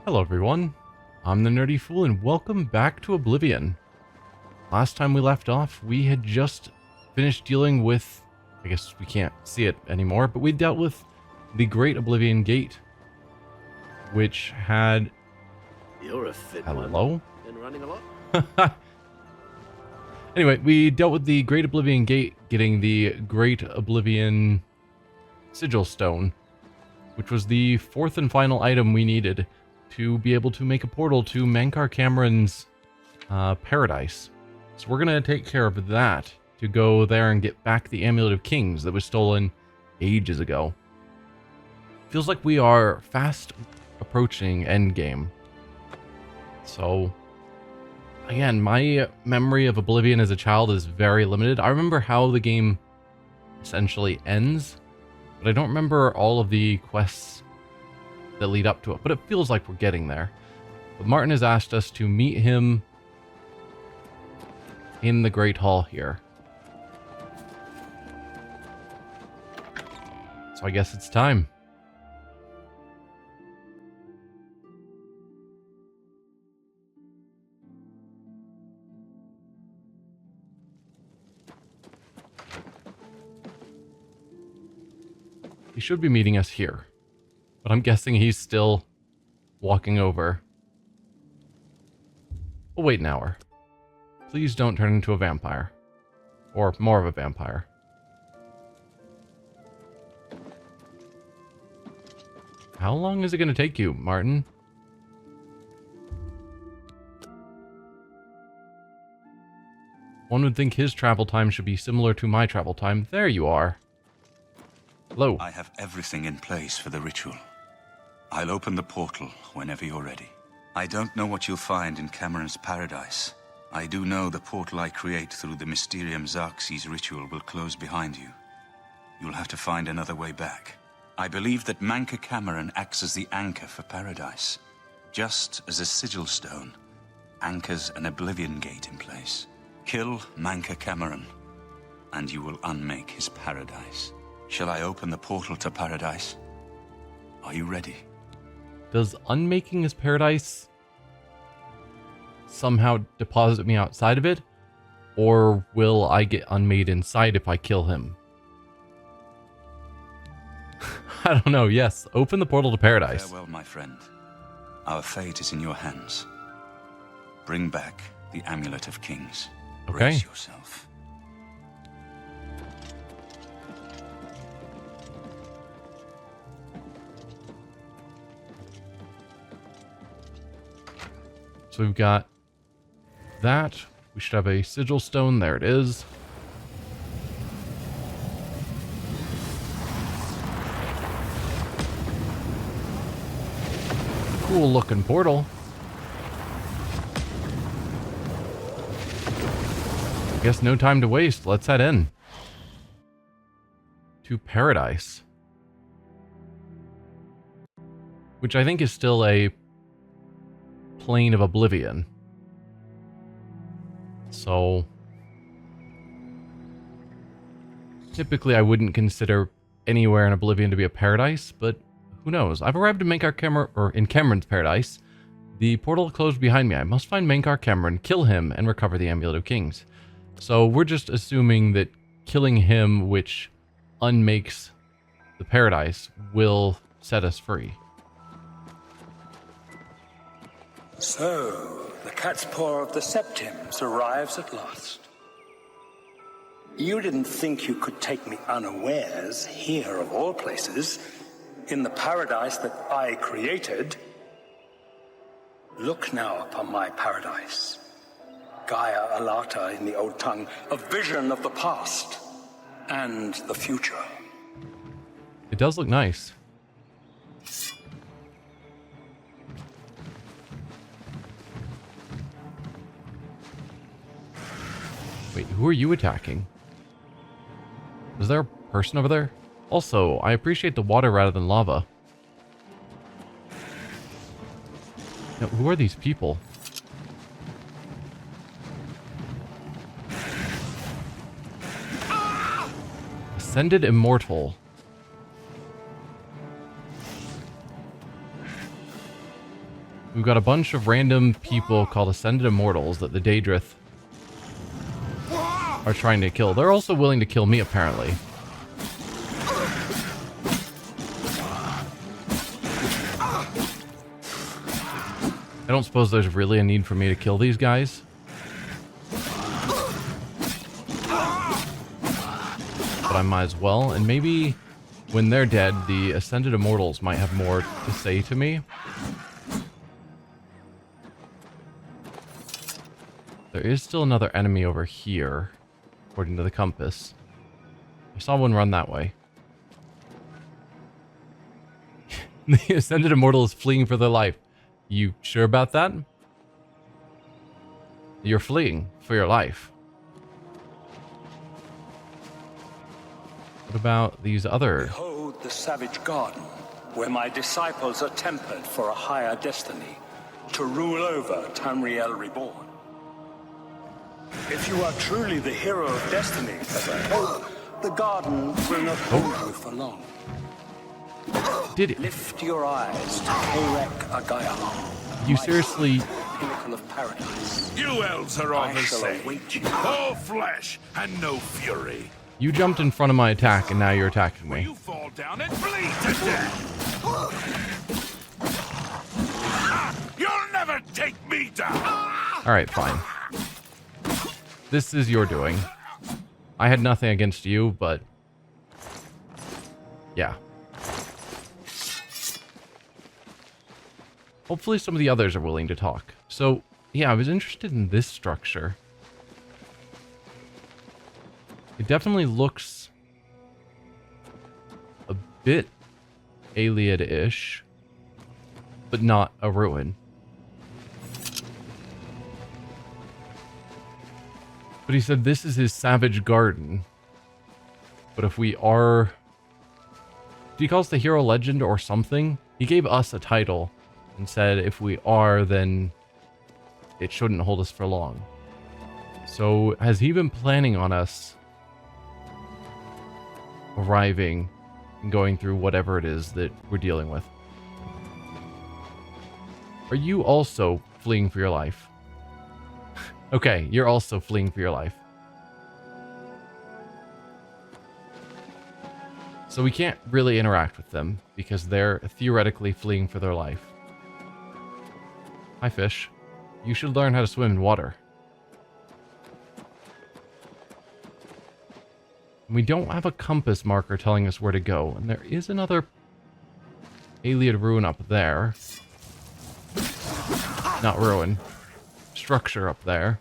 Hello everyone, I'm the Nerdy Fool and welcome back to Oblivion. Last time we left off, we had just finished dealing with, I guess we can't see it anymore, but we dealt with the Great Oblivion Gate, which had... You're a fit Hello? one. Been running a lot? Anyway, we dealt with the Great Oblivion Gate, getting the Great Oblivion Sigil Stone, which was the fourth and final item we needed to be able to make a portal to Mankar Cameron's paradise. So we're going to take care of that to go there and get back the Amulet of Kings that was stolen ages ago. Feels like we are fast approaching endgame. So, again, my memory of Oblivion as a child is very limited. I remember how the game essentially ends, but I don't remember all of the quests that lead up to it, but it feels like we're getting there. But Martin has asked us to meet him in the Great Hall here. So I guess it's time. He should be meeting us here. But I'm guessing he's still walking over. Oh, wait an hour. Please don't turn into a vampire. Or more of a vampire. How long is it going to take you, Martin? One would think his travel time should be similar to my travel time. There you are. Hello. I have everything in place for the ritual. I'll open the portal whenever you're ready. I don't know what you'll find in Cameron's paradise. I do know the portal I create through the Mysterium Xarxes ritual will close behind you. You'll have to find another way back. I believe that Mankar Cameron acts as the anchor for paradise, just as a sigil stone anchors an Oblivion Gate in place. Kill Mankar Cameron, and you will unmake his paradise. Shall I open the portal to paradise? Are you ready? Does unmaking his paradise somehow deposit me outside of it? Or will I get unmade inside if I kill him? I don't know. Yes, open the portal to paradise. Farewell, my friend. Our fate is in your hands. Bring back the Amulet of Kings. Okay. Brace yourself. So we've got that. We should have a sigil stone. There it is. Cool looking portal. I guess no time to waste. Let's head in to paradise, which I think is still a plane of Oblivion. So typically I wouldn't consider anywhere in Oblivion to be a paradise, but who knows? I've arrived in in Cameron's paradise. The portal closed behind me. I must find Mankar Cameron, kill him, and recover the Amulet of Kings. So we're just assuming that killing him, which unmakes the paradise, will set us free. So, the cat's paw of the Septims arrives at last. You didn't think you could take me unawares, here of all places, in the paradise that I created. Look now upon my paradise. Gaia Alata in the old tongue, a vision of the past and the future. It does look nice. Wait, who are you attacking? Is there a person over there? Also, I appreciate the water rather than lava. Now, who are these people? Ascended Immortal. We've got a bunch of random people called Ascended Immortals that the Daedric are trying to kill. They're also willing to kill me, apparently. I don't suppose there's really a need for me to kill these guys. But I might as well. And maybe when they're dead, the Ascended Immortals might have more to say to me. There is still another enemy over here, according to the compass. I saw one run that way. The Ascended Immortal is fleeing for their life. You sure about that? You're fleeing for your life. What about these other? Behold the savage garden, where my disciples are tempered for a higher destiny, to rule over Tamriel reborn. If you are truly the hero of destiny, as I hope, the garden will not hold you for long. Did it? Lift your eyes to Korek Agaya. You seriously? Pinnacle of paradise. You elves are all I the shall same. await you. All flesh and no fury. You jumped in front of my attack and now you're attacking me. You fall down and bleed to death. You'll never take me down. Alright, fine. This is your doing. I had nothing against you, but... yeah. Hopefully some of the others are willing to talk. So, yeah, I was interested in this structure. It definitely looks a bit Iliad-ish, but not a ruin. But he said this is his savage garden. But if we are... did he call us the hero legend or something? He gave us a title and said if we are, then it shouldn't hold us for long. So has he been planning on us arriving and going through whatever it is that we're dealing with? Are you also fleeing for your life? Okay, you're also fleeing for your life. So we can't really interact with them because they're theoretically fleeing for their life. Hi, fish. You should learn how to swim in water. We don't have a compass marker telling us where to go, and there is another Iliad ruin up there. Not ruin. Structure up there.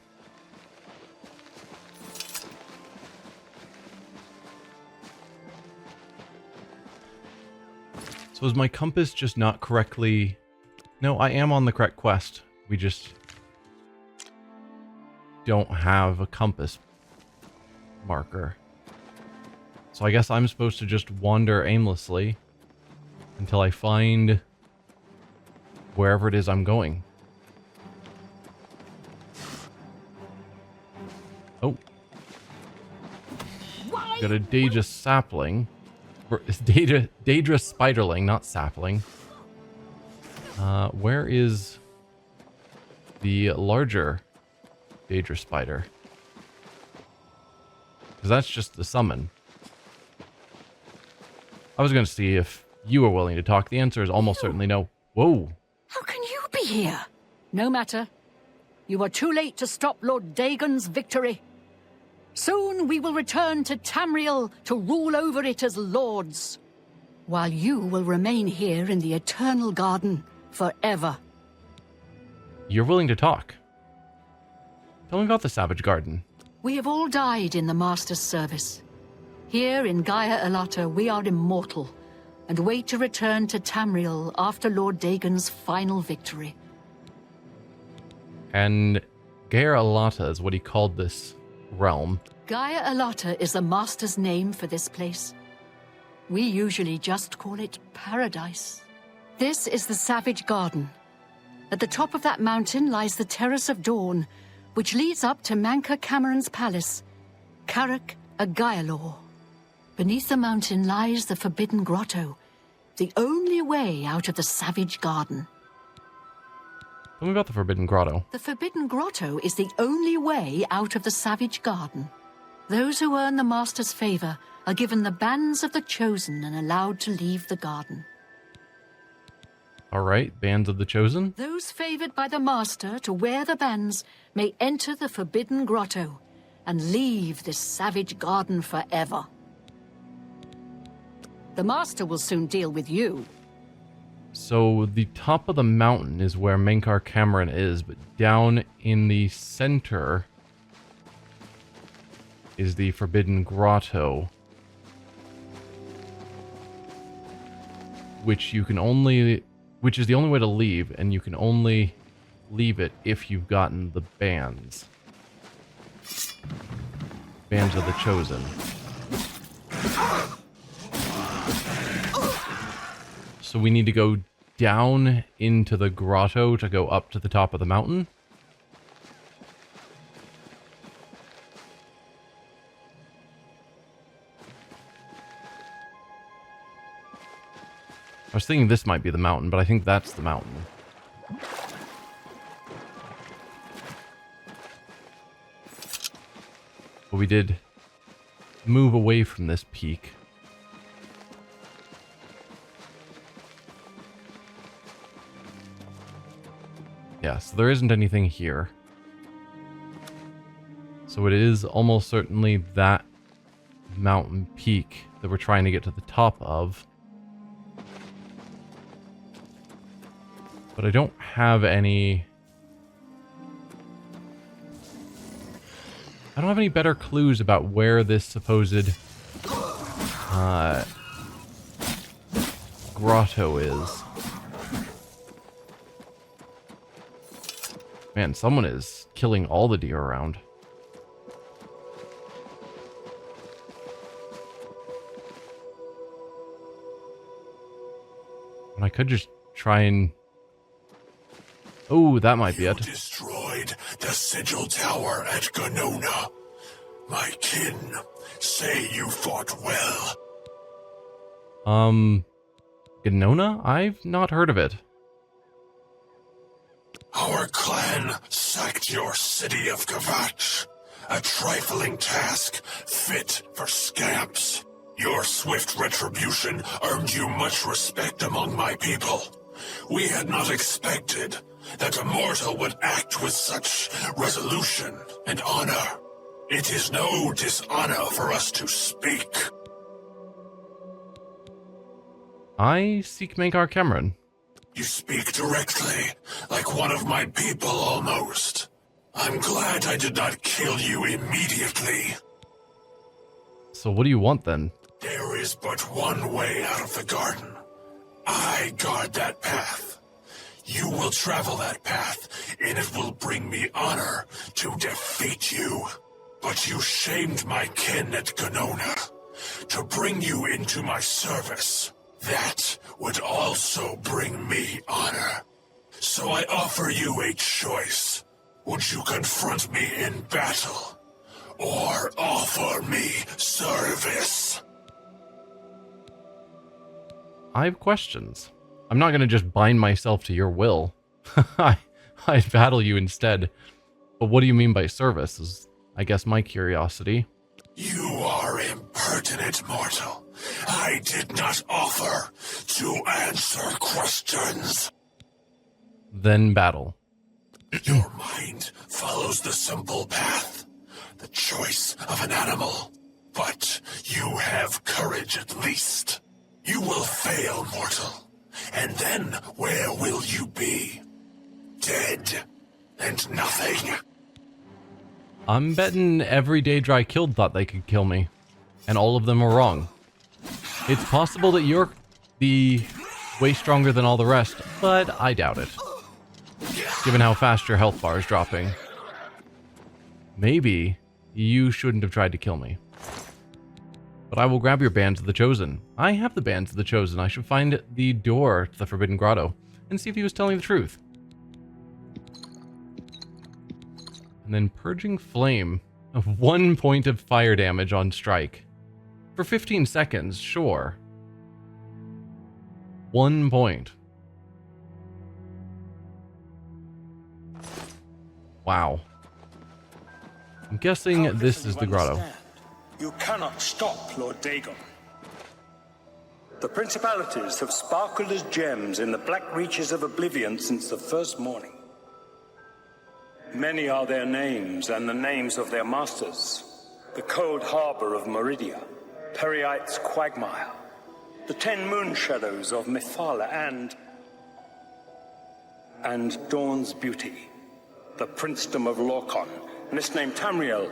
So is my compass just not correctly... No, I am on the correct quest. We just don't have a compass marker. So I guess I'm supposed to just wander aimlessly until I find wherever it is I'm going. Oh. Got a Daedra sapling. It's Daedra spiderling, not sapling. Where is the larger Daedra spider? Because that's just the summon. I was going to see if you were willing to talk. The answer is almost certainly no. Whoa. How can you be here? No matter. You are too late to stop Lord Dagon's victory. Soon we will return to Tamriel to rule over it as lords, while you will remain here in the Eternal Garden forever. You're willing to talk. Tell me about the Savage Garden. We have all died in the Master's service. Here in Gaia Elata we are immortal, and wait to return to Tamriel after Lord Dagon's final victory. And Gaia Elata is what he called this realm. Gaia Elata is the Master's name for this place. We usually just call it Paradise. This is the Savage Garden. At the top of that mountain lies the Terrace of Dawn, which leads up to Manka Cameron's palace, Karak Agaialor. Beneath the mountain lies the Forbidden Grotto, the only way out of the Savage Garden. Tell me about the Forbidden Grotto. The Forbidden Grotto is the only way out of the Savage Garden. Those who earn the Master's favor are given the bands of the Chosen and allowed to leave the garden. Alright, Bands of the Chosen. Those favored by the Master to wear the bands may enter the Forbidden Grotto and leave this savage garden forever. The Master will soon deal with you. So the top of the mountain is where Menkar Cameron is, but down in the center is the Forbidden Grotto, which is the only way to leave, and you can only leave it if you've gotten the bands. Bands of the Chosen. So we need to go down into the grotto to go up to the top of the mountain. I was thinking this might be the mountain, but I think that's the mountain. But we did move away from this peak. Yeah, so there isn't anything here. So it is almost certainly that mountain peak that we're trying to get to the top of. But I don't have any... I don't have any better clues about where this supposed grotto is. Man, someone is killing all the deer around. And I could just try and... Oh, that might be it. You destroyed the sigil tower at Ganona. My kin say you fought well. Ganona? I've not heard of it. Our clan sacked your city of Kvatch, a trifling task fit for scamps. Your swift retribution earned you much respect among my people. We had not expected that a mortal would act with such resolution and honor. It is no dishonor for us to speak. I seek Menkar Cameron. You speak directly, like one of my people almost. I'm glad I did not kill you immediately. So what do you want then? There is but one way out of the garden. I guard that path. You will travel that path, and it will bring me honor to defeat you. But you shamed my kin at Ganona. To bring you into my service, that would also bring me honor. So I offer you a choice. Would you confront me in battle, or offer me service? I have questions. I'm not going to just bind myself to your will. I'd battle you instead. But what do you mean by service is, I guess, my curiosity. You are impertinent, mortal. I did not offer to answer questions. Then battle. Your mind follows the simple path, the choice of an animal. But you have courage at least. You will fail, mortal. And then where will you be? Dead and nothing. I'm betting every Daedric I killed thought they could kill me. And all of them were wrong. It's possible that you're way stronger than all the rest, but I doubt it. Given how fast your health bar is dropping. Maybe you shouldn't have tried to kill me. But I will grab your Bands of the Chosen. I have the Bands of the Chosen. I should find the door to the Forbidden Grotto and see if he was telling the truth. And then Purging Flame of 1 point of fire damage on strike. For 15 seconds, sure. 1 point. Wow. I'm guessing How this little is you the grotto. understand. You cannot stop Lord Dagon. The principalities have sparkled as gems in the black reaches of Oblivion since the first morning. Many are their names and the names of their masters. The cold harbor of Meridia, Periite's quagmire, the 10 moon shadows of Mephala, and Dawn's beauty, the princedom of Lorcan, misnamed Tamriel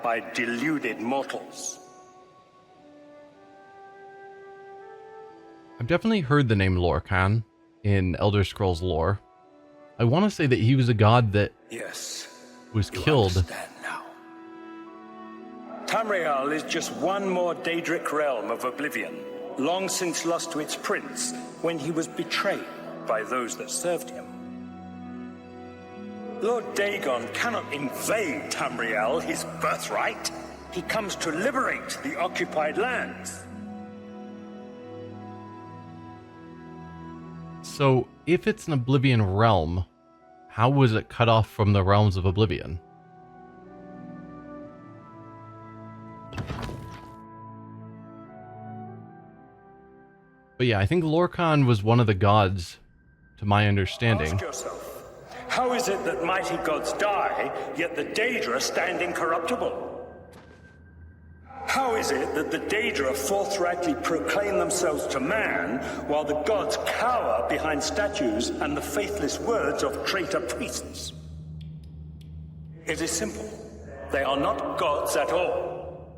by deluded mortals. I've definitely heard the name Lorcan in Elder Scrolls lore. I want to say that he was a god that Yes, was you killed. understand now. Tamriel is just one more Daedric realm of Oblivion, long since lost to its prince when he was betrayed by those that served him. Lord Dagon cannot invade Tamriel, his birthright. He comes to liberate the occupied lands. So, if it's an Oblivion realm, how was it cut off from the realms of Oblivion? But yeah, I think Lorcan was one of the gods, to my understanding. Ask yourself, how is it that mighty gods die, yet the Daedra stand incorruptible? How is it that the Daedra forthrightly proclaim themselves to man, while the gods cower behind statues and the faithless words of traitor priests? It is simple. They are not gods at all.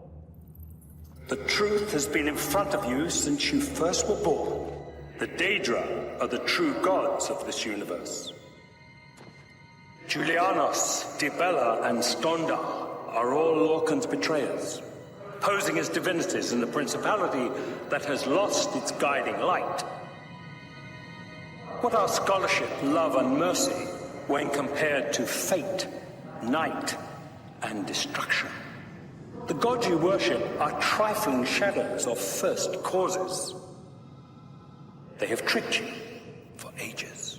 The truth has been in front of you since you first were born. The Daedra are the true gods of this universe. Julianos, Dibella, and Stondar are all Lorcan's betrayers, posing as divinities in the principality that has lost its guiding light. What are scholarship, love, and mercy when compared to fate, night, and destruction? The gods you worship are trifling shadows of first causes. They have tricked you for ages.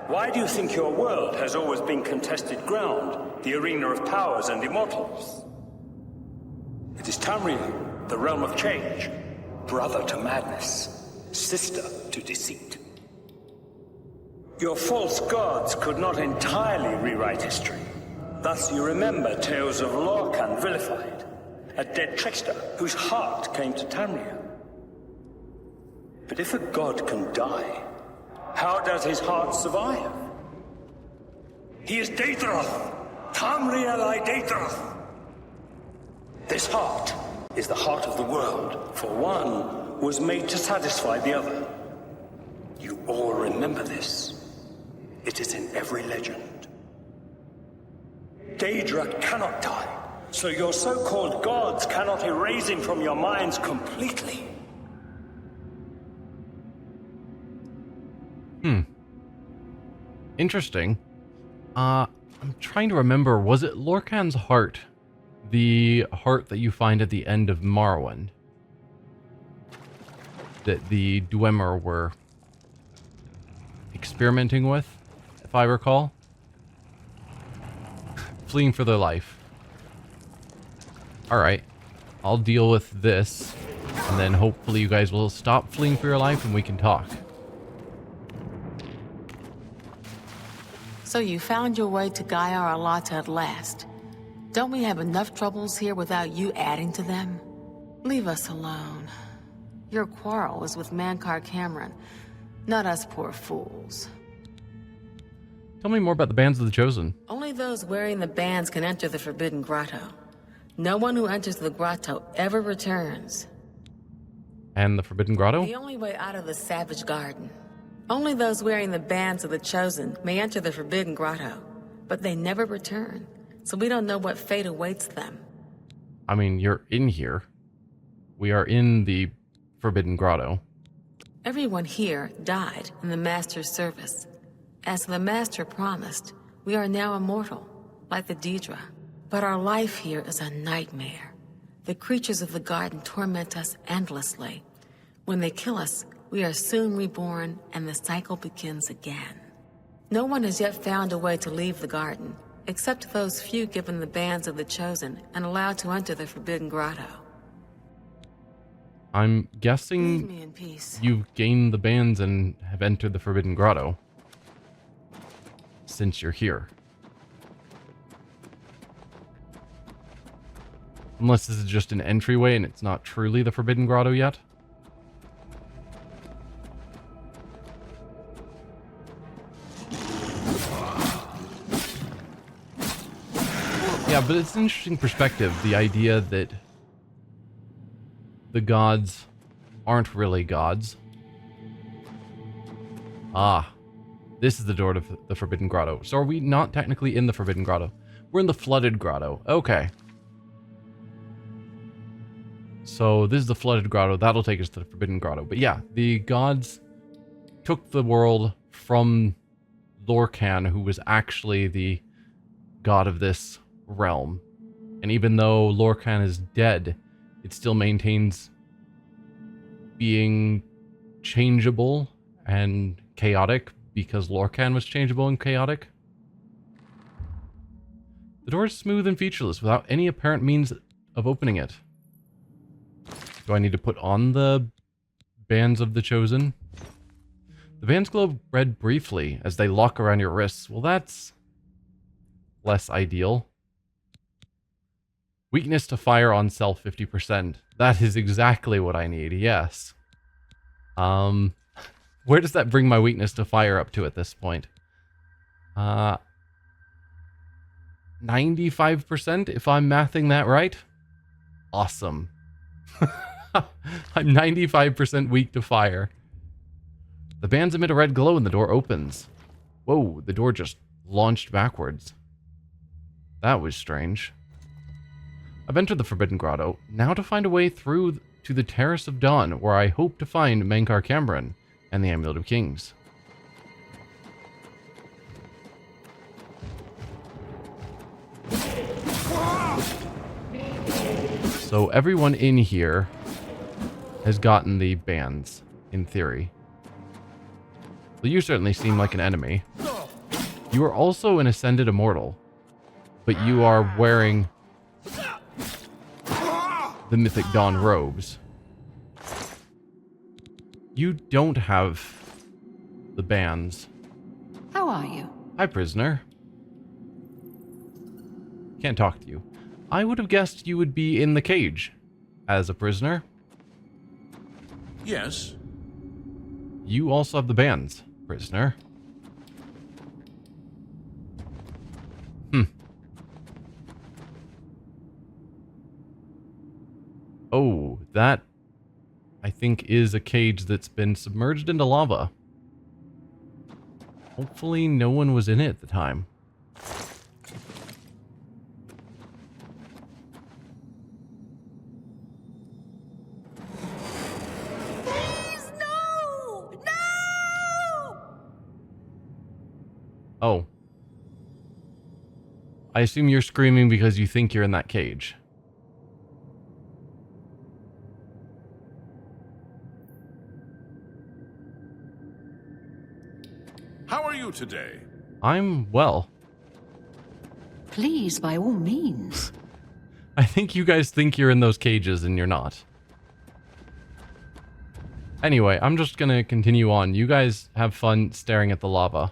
Why do you think your world has always been contested ground, the arena of powers and immortals? It is Tamriel, the realm of change, brother to madness, sister to deceit. Your false gods could not entirely rewrite history. Thus you remember tales of Lorcan vilified, a dead trickster whose heart came to Tamriel. But if a god can die, how does his heart survive? He is Daedroth, Tamriel I Daedroth. This heart is the heart of the world, for one was made to satisfy the other. You all remember this. It is in every legend. Daedra cannot die, so your so-called gods cannot erase him from your minds completely. Interesting. I'm trying to remember, was it Lorcan's heart? The heart that you find at the end of Morrowind? That the Dwemer were experimenting with, if I recall? Fleeing for their life. Alright. I'll deal with this, and then hopefully you guys will stop fleeing for your life and we can talk. So you found your way to Gaia Arlata at last. Don't we have enough troubles here without you adding to them? Leave us alone. Your quarrel is with Mankar Cameron, not us poor fools. Tell me more about the Bands of the Chosen. Only those wearing the bands can enter the Forbidden Grotto. No one who enters the grotto ever returns. And the Forbidden Grotto? The only way out of the Savage Garden. Only those wearing the bands of the Chosen may enter the Forbidden Grotto, but they never return, so we don't know what fate awaits them. I mean, you're in here. We are in the Forbidden Grotto. Everyone here died in the Master's service. As the Master promised, we are now immortal, like the Daedra. But our life here is a nightmare. The creatures of the garden torment us endlessly. When they kill us, we are soon reborn and the cycle begins again. No one has yet found a way to leave the garden, except those few given the bands of the Chosen and allowed to enter the Forbidden Grotto. I'm Leave guessing me in peace. you've gained the bands and have entered the Forbidden Grotto. Since you're here. Unless this is just an entryway and it's not truly the Forbidden Grotto yet. Yeah, but it's an interesting perspective, the idea that the gods aren't really gods. Ah, this is the door to the Forbidden Grotto. So are we not technically in the Forbidden Grotto? We're in the Flooded Grotto. Okay. So this is the Flooded Grotto. That'll take us to the Forbidden Grotto. But yeah, the gods took the world from Lorcan, who was actually the god of this realm. And even though Lorcan is dead, it still maintains being changeable and chaotic because Lorcan was changeable and chaotic. The door is smooth and featureless without any apparent means of opening it. Do I need to put on the bands of the Chosen? The bands glow red briefly as they lock around your wrists. Well, that's less ideal. Weakness to fire on self 50%. That is exactly what I need, yes. Where does that bring my weakness to fire up to at this point? 95% if I'm mathing that right? Awesome. I'm 95% weak to fire. The bands emit a red glow and the door opens. Whoa, the door just launched backwards. That was strange. I've entered the Forbidden Grotto, now to find a way through to the Terrace of Dawn, where I hope to find Mankar Cameron and the Amulet of Kings. So everyone in here has gotten the bands, in theory. Well, you certainly seem like an enemy. You are also an Ascended Immortal, but you are wearing the Mythic Dawn robes. You don't have the bands. How are you? Hi, prisoner. Can't talk to you. I would have guessed you would be in the cage as a prisoner. Yes. You also have the bands, prisoner. Oh, that, I think, is a cage that's been submerged into lava. Hopefully no one was in it at the time. Please, no! No! Oh. I assume you're screaming because you think you're in that cage. How are you today? I'm well. Please, by all means. I think you guys think you're in those cages and you're not. Anyway, I'm just gonna continue on. You guys have fun staring at the lava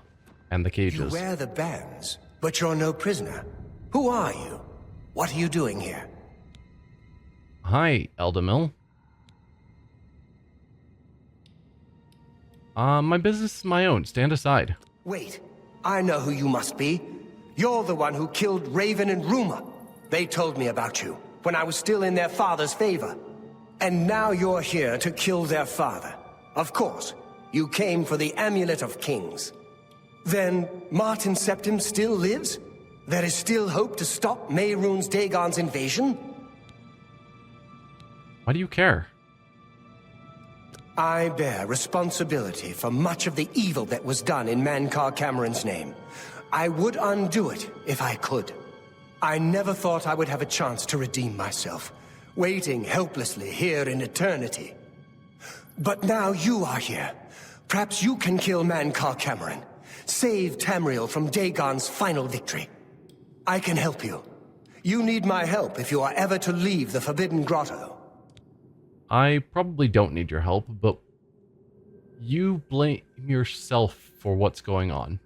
and the You cages. wear the bands, but you're no prisoner. Who are you? What are you doing here? Hi, Eldamil. My business is my own. Stand aside. Wait, I know who you must be. You're the one who killed Raven and Rumor. They told me about you when I was still in their father's favor. And now you're here to kill their father. Of course, you came for the Amulet of Kings. Then Martin Septim still lives? There is still hope to stop Mehrunes Dagon's invasion? Why do you care? I bear responsibility for much of the evil that was done in Mankar Cameron's name. I would undo it if I could. I never thought I would have a chance to redeem myself, waiting helplessly here in eternity. But now you are here. Perhaps you can kill Mankar Cameron. Save Tamriel from Dagon's final victory. I can help you. You need my help if you are ever to leave the Forbidden Grotto. I probably don't need your help, but you blame yourself for what's going on.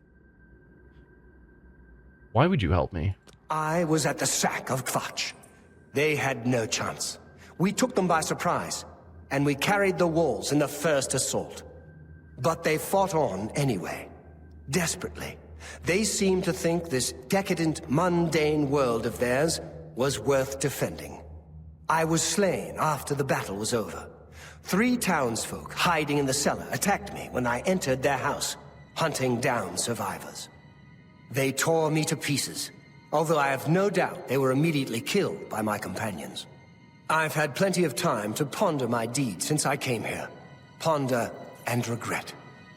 Why would you help me? I was at the sack of Kvatch. They had no chance. We took them by surprise, and we carried the walls in the first assault. But they fought on anyway, desperately. They seemed to think this decadent, mundane world of theirs was worth defending. I was slain after the battle was over. 3 townsfolk hiding in the cellar attacked me when I entered their house, hunting down survivors. They tore me to pieces, although I have no doubt they were immediately killed by my companions. I've had plenty of time to ponder my deeds since I came here. Ponder and regret.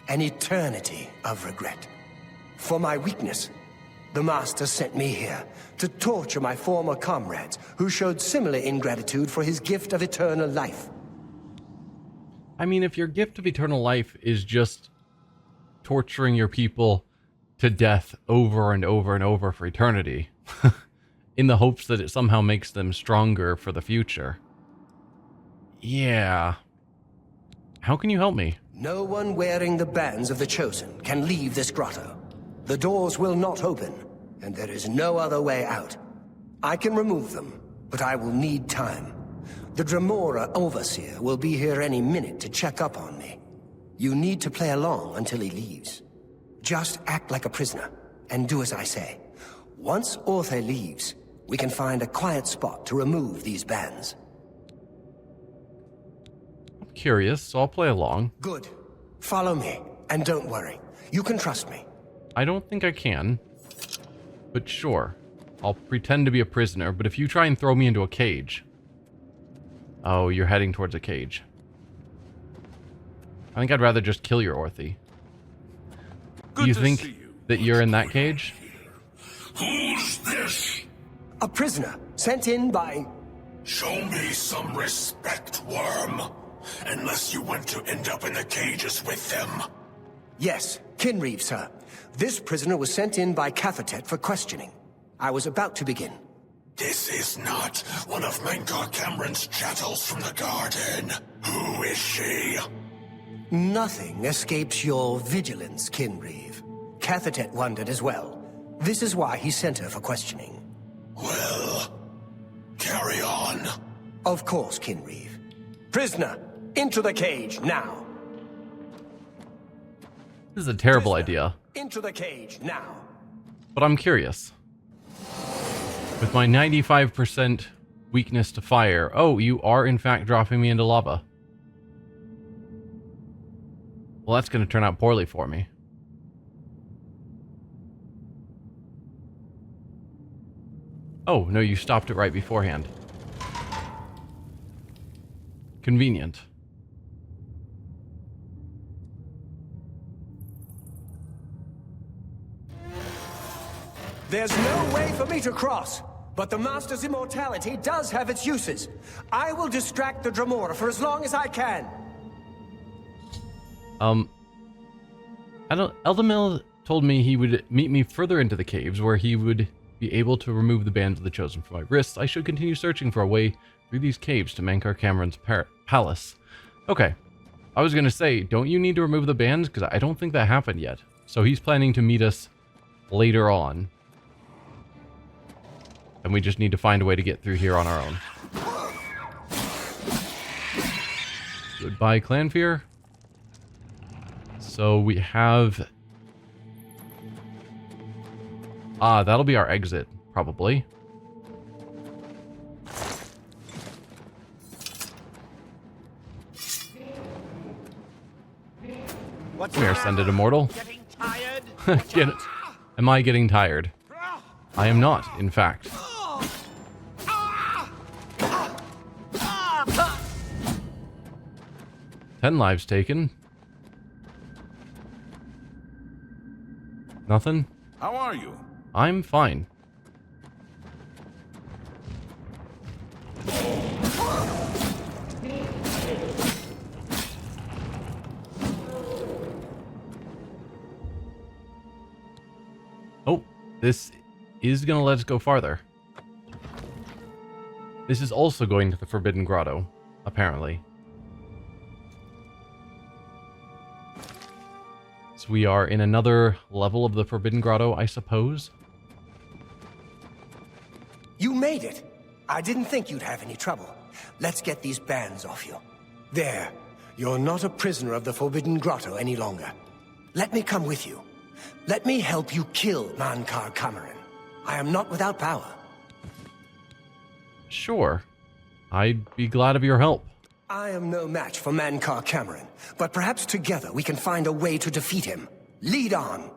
An eternity of regret. For my weakness, the Master sent me here to torture my former comrades who showed similar ingratitude for his gift of eternal life. I mean, if your gift of eternal life is just torturing your people to death over and over and over for eternity, in the hopes that it somehow makes them stronger for the future. Yeah. How can you help me? No one wearing the bands of the Chosen can leave this grotto. The doors will not open, and there is no other way out. I can remove them, but I will need time. The Dremora Overseer will be here any minute to check up on me. You need to play along until he leaves. Just act like a prisoner, and do as I say. Once Orthe leaves, we can find a quiet spot to remove these bands. I'm curious, so I'll play along. Good. Follow me, and don't worry. You can trust me. I don't think I can, but sure. I'll pretend to be a prisoner, but if you try and throw me into a cage... Oh, you're heading towards a cage. I think I'd rather just kill your Orthe. Do you think that you're in that cage? Who's this? A prisoner, sent in by... Show me some respect, worm. Unless you want to end up in the cages with them. Yes, Kinreeve, sir. This prisoner was sent in by Cathatet for questioning. I was about to begin. This is not one of Mankar Cameron's chattels from the garden. Who is she? Nothing escapes your vigilance, Kinreeve. Cathatet wondered as well. This is why he sent her for questioning. Well, carry on. Of course, Kinreeve. Prisoner, into the cage, now. This is a terrible Prisoner, idea. Into the cage, now. But I'm curious. With my 95% weakness to fire... Oh, you are in fact dropping me into lava. Well, that's going to turn out poorly for me. Oh, no, you stopped it right beforehand. Convenient. There's no way for me to cross, but the Master's immortality does have its uses. I will distract the Dremora for as long as I can. Eldamil told me he would meet me further into the caves where he would be able to remove the bands of the Chosen from my wrists. I should continue searching for a way through these caves to Mankar Cameron's palace. Okay. I was going to say, don't you need to remove the bands? Because I don't think that happened yet. So he's planning to meet us later on. And we just need to find a way to get through here on our own. Goodbye, Clanfear. So we have... Ah, that'll be our exit, probably. Come here, Ascended Immortal. Getting tired? Am I getting tired? I am not, in fact. 10 lives taken. Nothing? How are you? I'm fine. Oh, this is going to let us go farther. This is also going to the Forbidden Grotto, apparently. So we are in another level of the Forbidden Grotto, I suppose. You made it. I didn't think you'd have any trouble. Let's get these bands off you. There. You're not a prisoner of the Forbidden Grotto any longer. Let me come with you. Let me help you kill Mankar Cameron. I am not without power. Sure. I'd be glad of your help. I am no match for Mankar Cameron, but perhaps together we can find a way to defeat him. Lead on.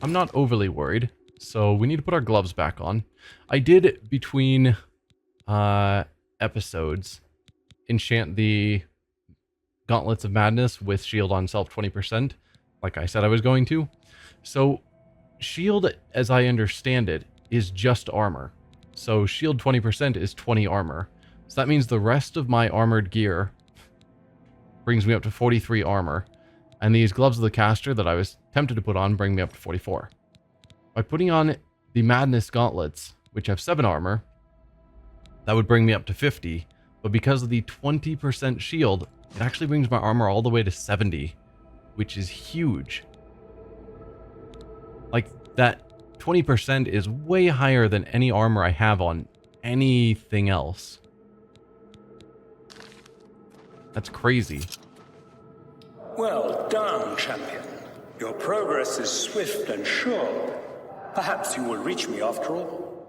I'm not overly worried, so we need to put our gloves back on. I did, between episodes, enchant the Gauntlets of Madness with shield on self 20%, like I said I was going to. So, shield, as I understand it, is just armor. So, shield 20% is 20 armor. So that means the rest of my armored gear brings me up to 43 armor. And these gloves of the caster that I was tempted to put on bring me up to 44. By putting on the Madness Gauntlets, which have 7 armor, that would bring me up to 50. But because of the 20% shield, it actually brings my armor all the way to 70, which is huge. Like, that 20% is way higher than any armor I have on anything else. That's crazy. Well done, champion. Your progress is swift and sure. Perhaps you will reach me after all.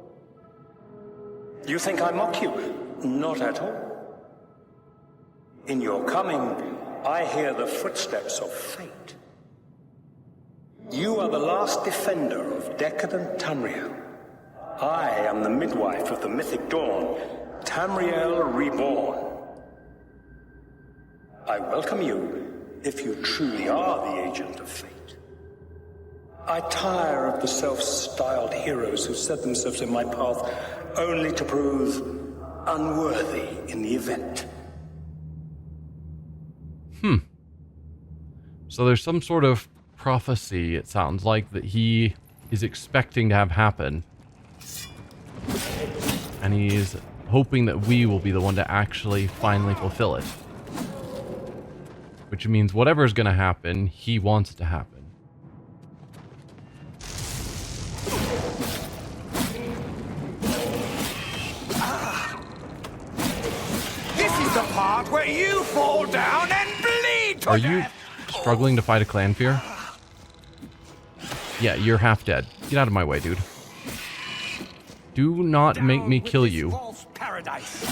You think I mock you? Not at all. In your coming, I hear the footsteps of fate. You are the last defender of decadent Tamriel. I am the midwife of the mythic dawn, Tamriel reborn. I welcome you, if you truly are the agent of fate. I tire of the self-styled heroes who set themselves in my path only to prove unworthy in the event. So there's some sort of prophecy, it sounds like, that he is expecting to have happen. And he's hoping that we will be the one to actually finally fulfill it. Which means whatever's going to happen, he wants it to happen. This is the part where you fall down and bleed to Are you death. struggling to fight a clan fear? Yeah, you're half dead. Get out of my way, dude. Do not make me kill you. False paradise.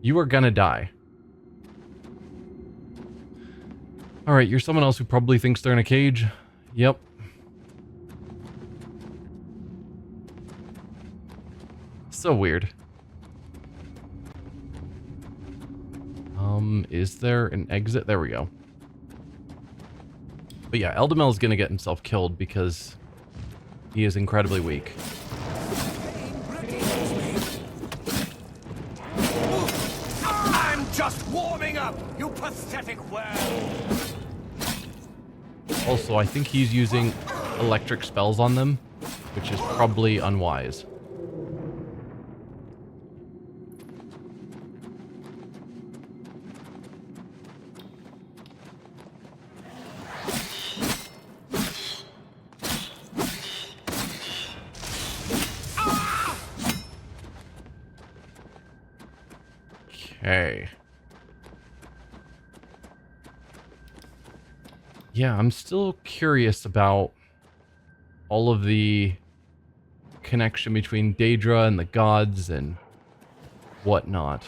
You are gonna die. Alright, you're someone else who probably thinks they're in a cage. Yep. So weird. Is there an exit? There we go. But yeah, Eldamel is gonna get himself killed because he is incredibly weak. I'm just warming up, you pathetic worm. Also, I think he's using electric spells on them, which is probably unwise. Okay. Yeah, I'm still curious about all of the connection between Daedra and the gods and whatnot.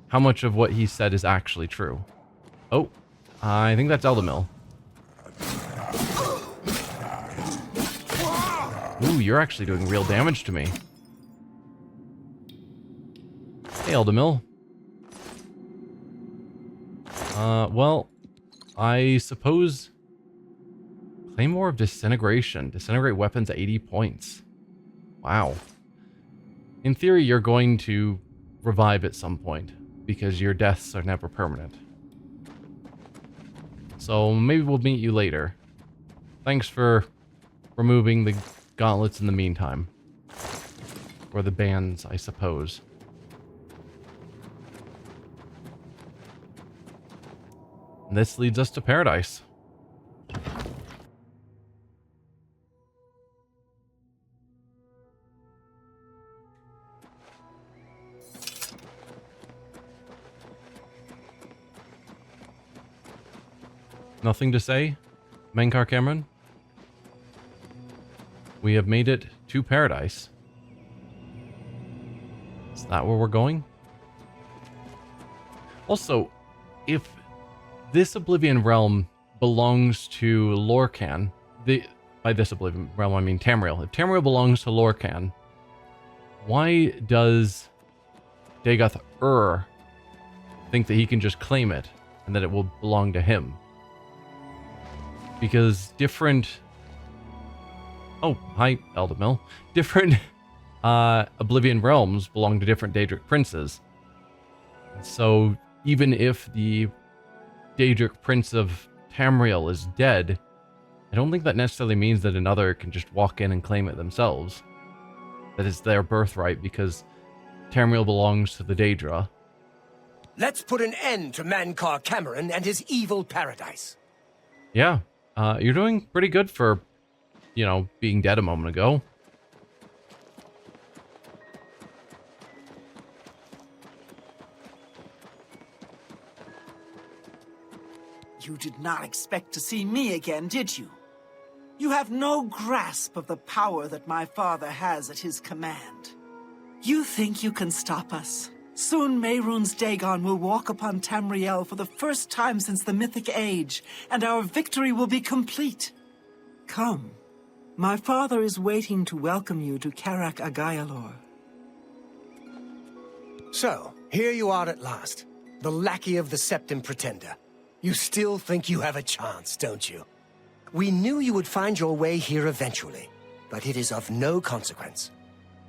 How much of what he said is actually true? Oh, I think that's Eldamil. Ooh, you're actually doing real damage to me. Hey, Eldamil. Well, I suppose Claymore of Disintegration. Disintegrate weapons at 80 points. Wow. In theory, you're going to revive at some point, because your deaths are never permanent. So maybe we'll meet you later. Thanks for removing the gauntlets in the meantime. Or the bands, I suppose. And this leads us to paradise. Nothing to say, Menkar Cameron? We have made it to paradise. Is that where we're going? Also, if this Oblivion realm belongs to Lorcan, by this Oblivion realm I mean Tamriel. If Tamriel belongs to Lorcan, why does Dagoth think that he can just claim it and that it will belong to him? Because different... Oh, hi, Eldamil. Different Oblivion realms belong to different Daedric princes. So even if the Daedric prince of Tamriel is dead, I don't think that necessarily means that another can just walk in and claim it themselves. That is their birthright because Tamriel belongs to the Daedra. Let's put an end to Menkar Cameron and his evil paradise. Yeah, you're doing pretty good for, you know, being dead a moment ago. You did not expect to see me again, did you? You have no grasp of the power that my father has at his command. You think you can stop us? Soon Mehrunes Dagon will walk upon Tamriel for the first time since the Mythic Age, and our victory will be complete. Come. My father is waiting to welcome you to Karak Agayalor. So, here you are at last, the lackey of the Septim Pretender. You still think you have a chance, don't you? We knew you would find your way here eventually, but it is of no consequence.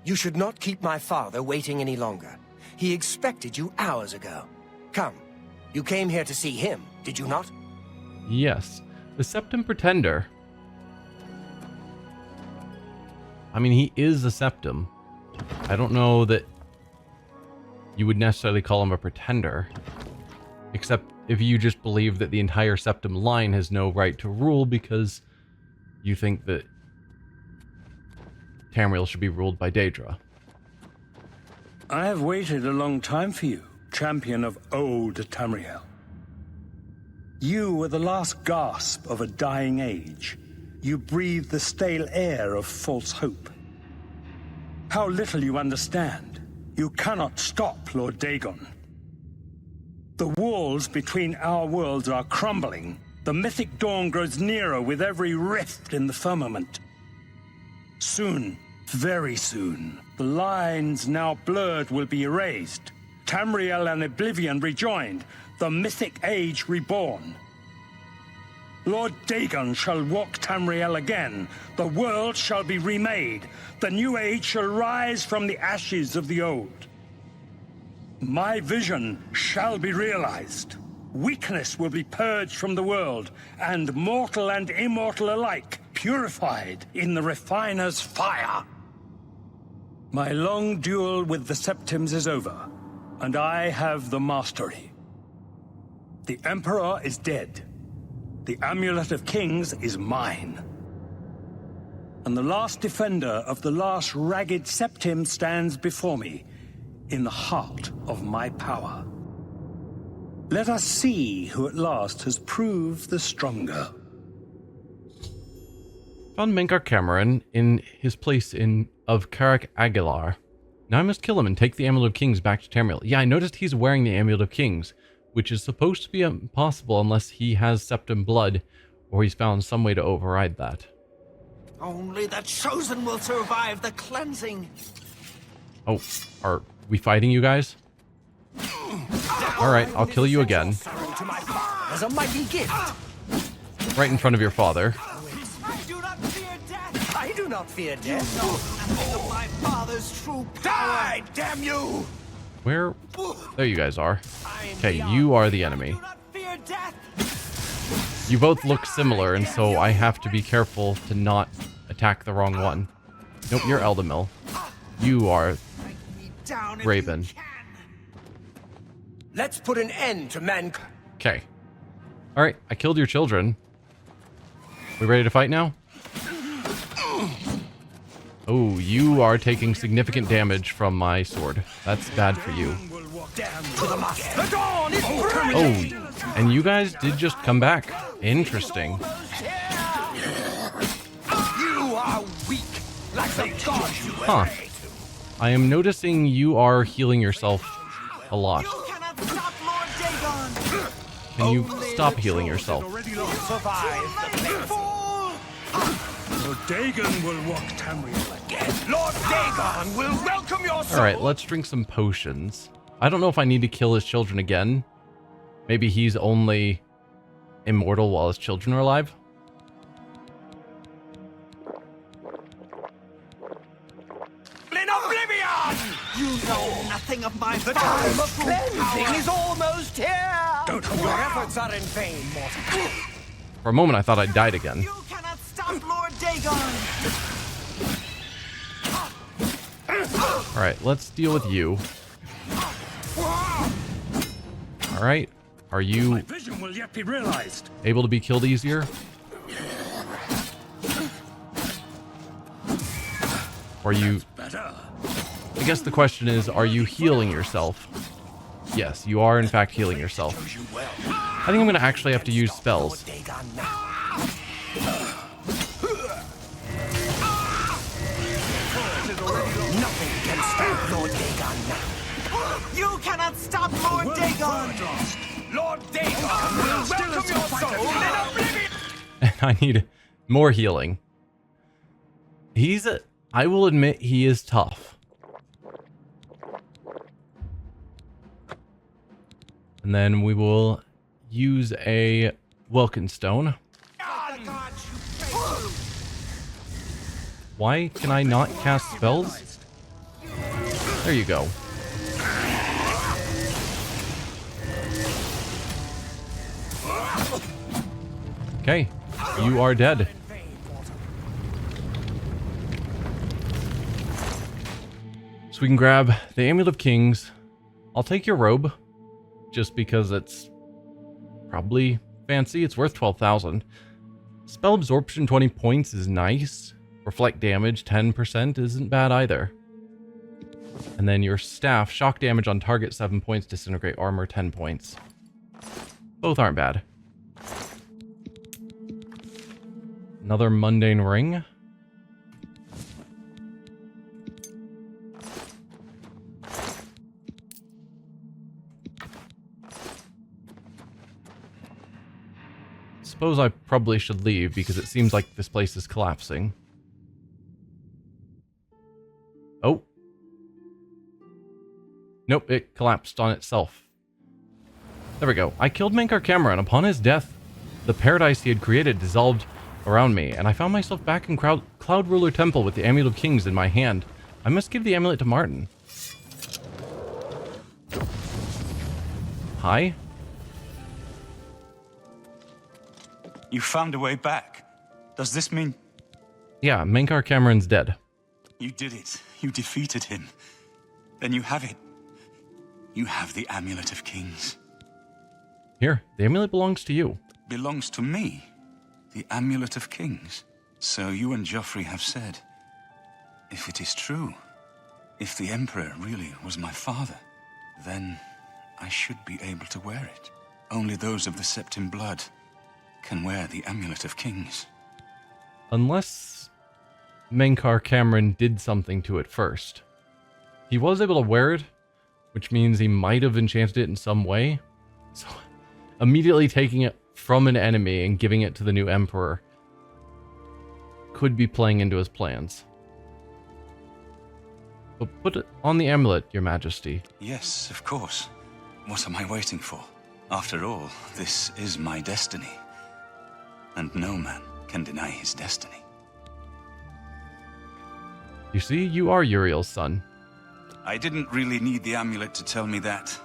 You should not keep my father waiting any longer. He expected you hours ago. Come, you came here to see him, did you not? Yes, the Septim Pretender. I mean, he is a Septim. I don't know that you would necessarily call him a pretender. Except if you just believe that the entire Septim line has no right to rule because you think that Tamriel should be ruled by Daedra. I have waited a long time for you, champion of old Tamriel. You were the last gasp of a dying age. You breathed the stale air of false hope. How little you understand. You cannot stop Lord Dagon. The walls between our worlds are crumbling. The mythic dawn grows nearer with every rift in the firmament. Soon, very soon, the lines now blurred will be erased. Tamriel and Oblivion rejoined, the mythic age reborn. Lord Dagon shall walk Tamriel again. The world shall be remade. The new age shall rise from the ashes of the old. My vision shall be realized. Weakness will be purged from the world, and mortal and immortal alike purified in the refiner's fire. My long duel with the Septims is over, and I have the mastery. The Emperor is dead. The Amulet of Kings is mine. And the last defender of the last ragged Septim stands before me, in the heart of my power. Let us see who at last has proved the stronger. Found Menkar Cameron in his place of Karak Aguilar. Now I must kill him and take the Amulet of Kings back to Tamriel. Yeah, I noticed he's wearing the Amulet of Kings, which is supposed to be impossible unless he has Septim blood, or he's found some way to override that. Only the chosen will survive the cleansing. Oh, are we fighting, you guys? Alright, I'll kill you again. As a mighty gift. Right in front of your father. I do not fear death. I do not fear death. Of my father's true power. Die, damn you! Where? There you guys are. Okay, you are the enemy. I do not fear death. You both look similar, and so I have to be careful to not attack the wrong one. Nope, you're Eldamil. You are Raven. Let's put an end to mankind. Okay. Alright, I killed your children. We ready to fight now? Oh, you are taking significant damage from my sword. That's bad for you. Oh, and you guys did just come back. Interesting. Huh. I am noticing you are healing yourself a lot. Can you stop healing yourself? Lord Dagon will walk Tamriel again. Lord Dagon will welcome your soul. Alright, let's drink some potions. I don't know if I need to kill his children again. Maybe he's only immortal while his children are alive. In Oblivion! You know nothing of my The time of cleansing is almost here. Don't Your efforts are in vain, mortal. For a moment, I thought I died again. You cannot stop Lord Dagon! Alright, let's deal with you. Alright, are you My vision will yet be realized. able to be killed easier? Or are you... Better. I guess the question is, are you healing yourself? Yes, you are in fact healing yourself. I think I'm going to actually have to use spells. Nothing can stop Lord Dagon now. You cannot stop Lord Dagon! Lord Dagon will welcome your soul in Oblivion. I need more healing. I will admit he is tough. And then we will use a Welkin Stone. Why can I not cast spells? There you go. Okay, you are dead. So we can grab the Amulet of Kings. I'll take your robe, just because it's probably fancy. It's worth 12,000. Spell absorption 20 points is nice. Reflect damage 10% isn't bad either. And then your staff, shock damage on target 7 points, disintegrate armor 10 points. Both aren't bad. Another mundane ring. Suppose I probably should leave because it seems like this place is collapsing. Oh. Nope, it collapsed on itself. There we go. I killed Mankar Cameron. Upon his death, the paradise he had created dissolved around me, and I found myself back in Cloud Ruler Temple with the Amulet of Kings in my hand. I must give the amulet to Martin. Hi? You found a way back. Does this mean... Yeah, Mankar Cameron's dead. You did it. You defeated him. Then you have it. You have the Amulet of Kings. Here, the amulet belongs to you. Belongs to me. The Amulet of Kings. So you and Joffrey have said. If it is true, if the Emperor really was my father, then I should be able to wear it. Only those of the Septim blood can wear the Amulet of Kings. Unless Mankar Cameron did something to it first. He was able to wear it, which means he might have enchanted it in some way. So, immediately taking it from an enemy and giving it to the new Emperor could be playing into his plans. But put it on the amulet, Your Majesty. Yes, of course. What am I waiting for? After all, this is my destiny. And no man can deny his destiny. You see, you are Uriel's son. I didn't really need the amulet to tell me that.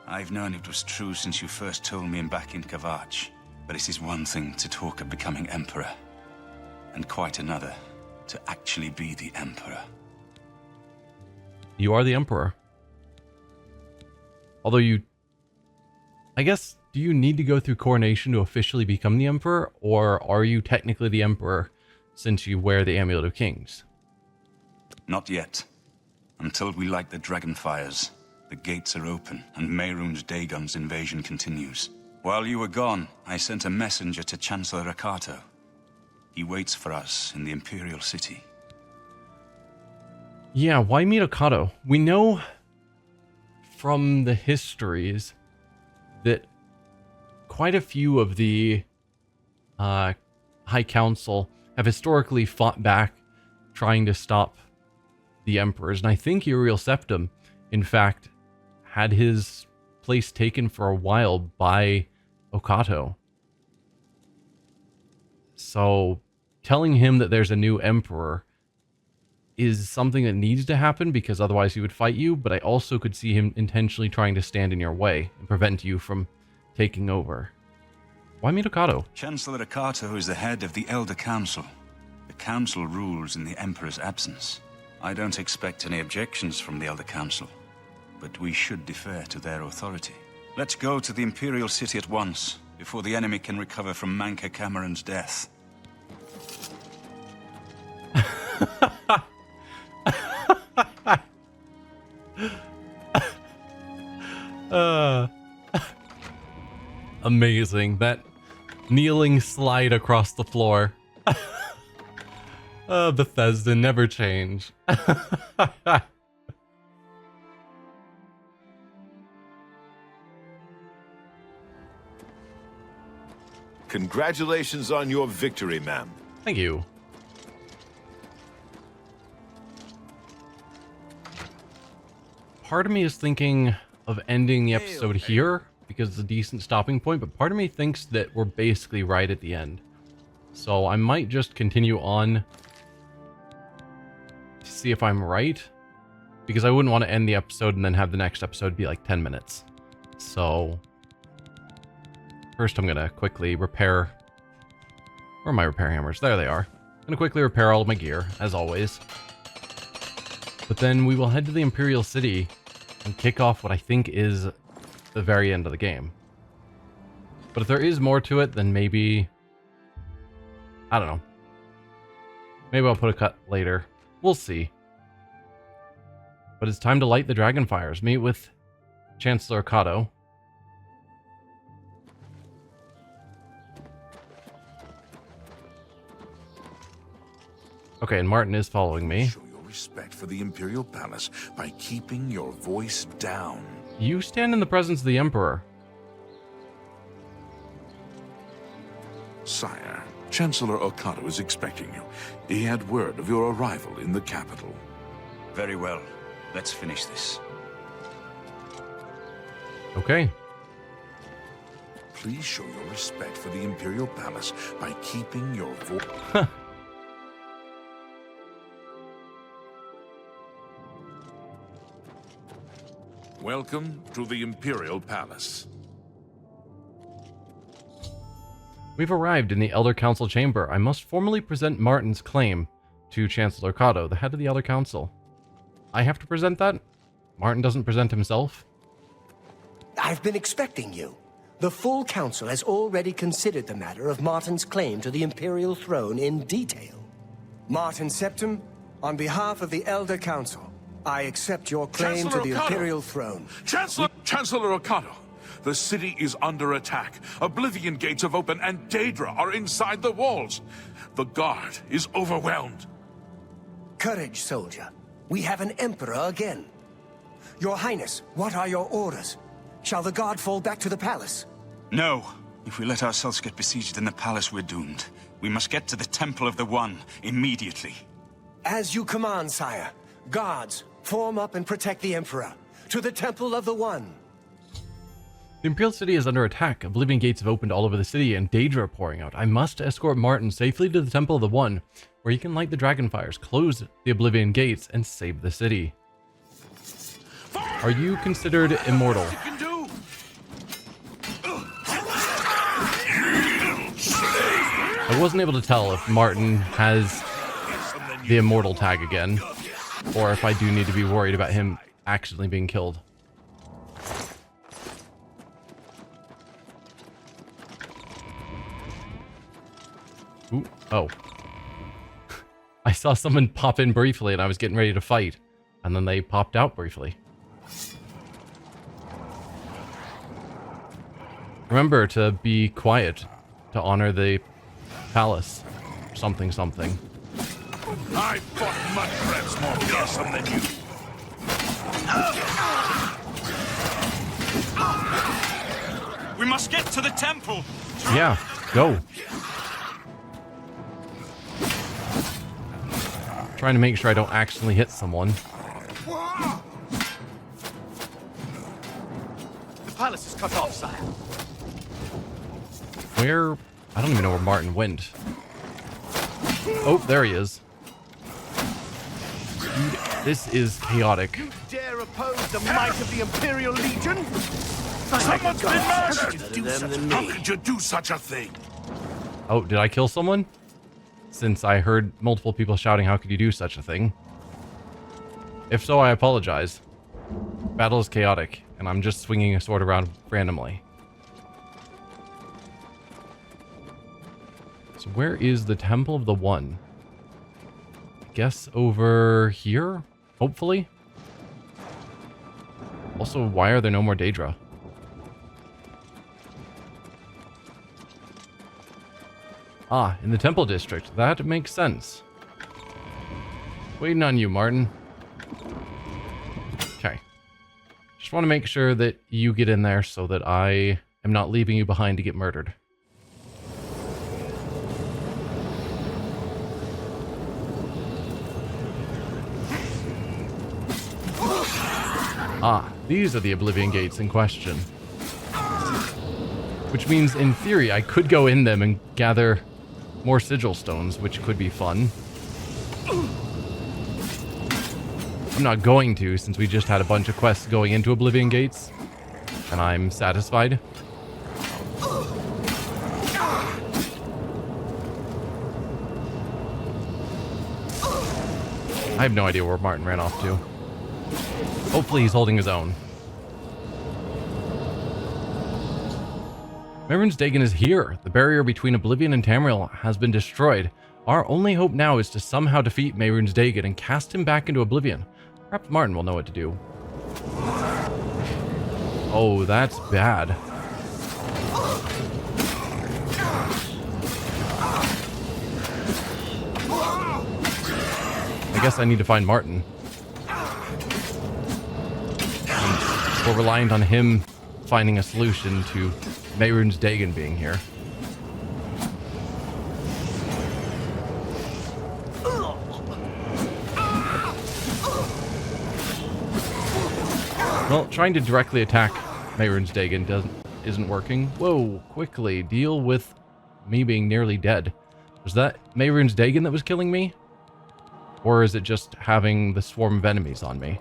I've known it was true since you first told me back in Kavach. But it is one thing to talk of becoming emperor, and quite another to actually be the emperor. You are the emperor. Although I guess, do you need to go through coronation to officially become the emperor, or are you technically the emperor since you wear the Amulet of Kings? Not yet. Until we light the dragonfires, the gates are open, and Mehrunes Dagon's invasion continues. While you were gone, I sent a messenger to Chancellor Akato. He waits for us in the Imperial City. Yeah, why meet Akato? We know from the histories that quite a few of the High Council have historically fought back trying to stop the emperors. And I think Uriel Septim, in fact, had his place taken for a while by Okato. So telling him that there's a new emperor is something that needs to happen, because otherwise he would fight you, but I also could see him intentionally trying to stand in your way and prevent you from taking over. Why meet Okato? Chancellor Akato is the head of the Elder Council. The Council rules in the Emperor's absence. I don't expect any objections from the Elder Council, but we should defer to their authority. Let's go to the Imperial City at once, before the enemy can recover from Manka Cameron's death. Amazing. That kneeling slide across the floor. Bethesda never change. Congratulations on your victory, ma'am. Thank you. Part of me is thinking of ending the episode here because it's a decent stopping point, but part of me thinks that we're basically right at the end. So I might just continue on to see if I'm right, because I wouldn't want to end the episode and then have the next episode be like 10 minutes. So first I'm going to quickly repair... Where are my repair hammers? There they are. I'm going to quickly repair all of my gear, as always. But then we will head to the Imperial City and kick off what I think is the very end of the game. But if there is more to it, then maybe... I don't know. Maybe I'll put a cut later. We'll see. But it's time to light the dragonfires. Meet with Chancellor Akato. Okay, and Martin is following me. Show your respect for the Imperial Palace by keeping your voice down. You stand in the presence of the Emperor. Sire, Chancellor Okato is expecting you. He had word of your arrival in the capital. Very well. Let's finish this. Okay. Please show your respect for the Imperial Palace by keeping your voice... Welcome to the Imperial Palace. We've arrived in the Elder Council chamber. I must formally present Martin's claim to Chancellor Akato, the head of the Elder Council. I have to present that? Martin doesn't present himself? I've been expecting you. The full council has already considered the matter of Martin's claim to the Imperial throne in detail. Martin Septim, on behalf of the Elder Council, I accept your claim Chancellor to the Akato. Imperial throne. Chancellor Okato, the city is under attack. Oblivion gates have opened and Daedra are inside the walls. The guard is overwhelmed. Courage, soldier. We have an emperor again. Your Highness, what are your orders? Shall the guard fall back to the palace? No. If we let ourselves get besieged in the palace, we're doomed. We must get to the Temple of the One immediately. As you command, sire. Guards, form up and protect the Emperor. To the Temple of the One. The Imperial City is under attack. Oblivion gates have opened all over the city and Daedra are pouring out. I must escort Martin safely to the Temple of the One, where he can light the dragonfires, close the Oblivion gates, and save the city. Are you considered immortal? I wasn't able to tell if Martin has the immortal tag again, or if I do need to be worried about him accidentally being killed. Ooh, oh. I saw someone pop in briefly and I was getting ready to fight, and then they popped out briefly. Remember to be quiet, to honor the palace. Something, something. I fought mud crabs more fearsome than you. We must get to the temple. Yeah, go. Trying to make sure I don't accidentally hit someone. The palace is cut off, sire. Where? I don't even know where Martin went. Oh, there he is. Dude, this is chaotic. You dare oppose the might of the Imperial Legion? Someone's been murdered! How could you do such a thing? Oh, did I kill someone? Since I heard multiple people shouting, how could you do such a thing? If so, I apologize. Battle is chaotic, and I'm just swinging a sword around randomly. So where is the Temple of the One? I guess over here? Hopefully? Also, why are there no more Daedra? Ah, in the Temple District. That makes sense. Waiting on you, Martin. Okay. Just want to make sure that you get in there so that I am not leaving you behind to get murdered. Ah, these are the Oblivion Gates in question. Which means, in theory, I could go in them and gather more sigil stones, which could be fun. I'm not going to, since we just had a bunch of quests going into Oblivion Gates, and I'm satisfied. I have no idea where Martin ran off to. Hopefully he's holding his own. Mehrunes Dagon is here. The barrier between Oblivion and Tamriel has been destroyed. Our only hope now is to somehow defeat Mehrunes Dagon and cast him back into Oblivion. Perhaps Martin will know what to do. Oh, that's bad. I guess I need to find Martin. We're reliant on him finding a solution to Mehrunes Dagon being here. Well, trying to directly attack Mehrunes Dagon isn't working. Whoa, quickly, deal with me being nearly dead. Was that Mehrunes Dagon that was killing me? Or is it just having the swarm of enemies on me?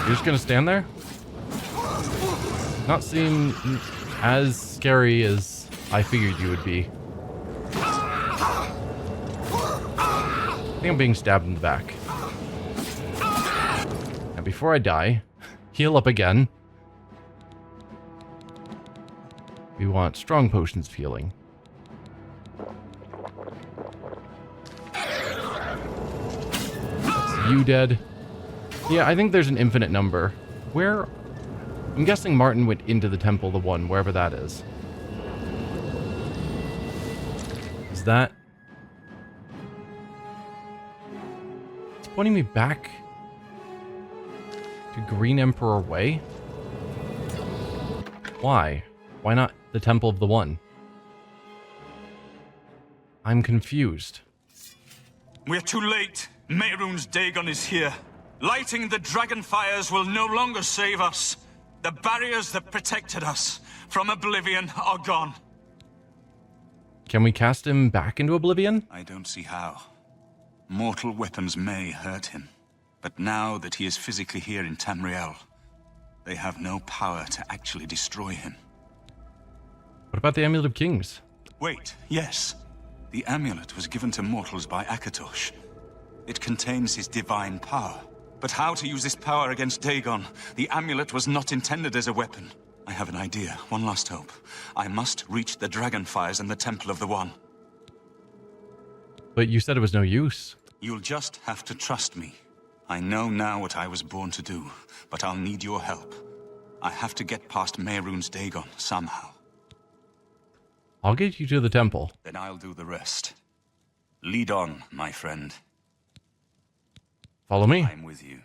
You're just gonna stand there? Not seem as scary as I figured you would be. I think I'm being stabbed in the back. Now before I die, heal up again. We want strong potions of healing. That's you dead. Yeah, I think there's an infinite number. Where? I'm guessing Martin went into the Temple of the One, wherever that is. Is that... It's pointing me back to Green Emperor Way? Why? Why not the Temple of the One? I'm confused. We're too late. Mehrunes Dagon is here. Lighting the dragon fires will no longer save us. The barriers that protected us from Oblivion are gone. Can we cast him back into Oblivion? I don't see how. Mortal weapons may hurt him, but now that he is physically here in Tamriel, they have no power to actually destroy him. What about the Amulet of Kings? Wait, yes. The amulet was given to mortals by Akatosh. It contains his divine power. But how to use this power against Dagon? The amulet was not intended as a weapon. I have an idea, one last hope. I must reach the Dragonfires and the Temple of the One. But you said it was no use. You'll just have to trust me. I know now what I was born to do, but I'll need your help. I have to get past Mehrunes Dagon somehow. I'll get you to the temple. Then I'll do the rest. Lead on, my friend. Follow me. I'm with you.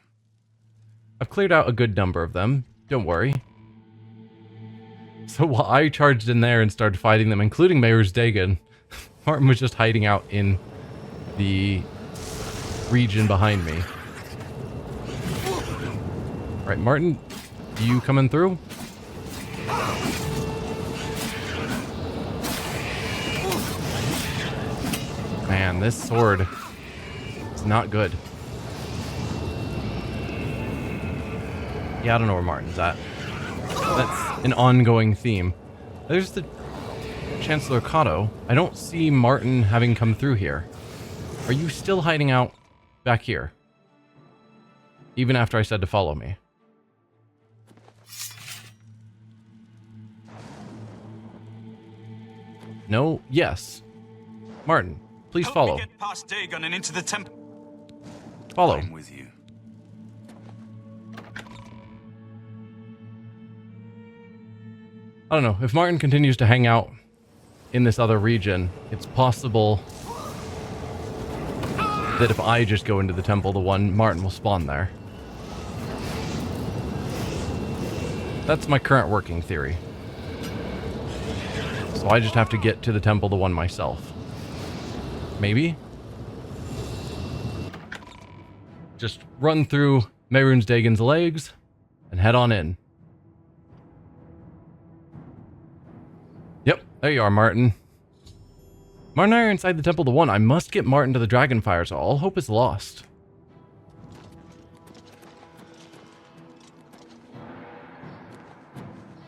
I've cleared out a good number of them. Don't worry. So while I charged in there and started fighting them, including Mehrunes Dagon, Martin was just hiding out in the region behind me. Alright, Martin, you coming through? Man, this sword is not good. Yeah, I don't know where Martin's at. That's an ongoing theme. There's the Chancellor Kato. I don't see Martin having come through here. Are you still hiding out back here? Even after I said to follow me. No? Yes. Martin, please follow. Help me get past Dagon and into the temple. Follow. I'm with you. I don't know. If Martin continues to hang out in this other region, it's possible that if I just go into the Temple of the One, Martin will spawn there. That's my current working theory. So I just have to get to the Temple of the One myself. Maybe? Just run through Mehrunes Dagon's legs and head on in. Yep, there you are, Martin. Martin and I are inside the Temple of the One. I must get Martin to the Dragonfires, or all hope is lost.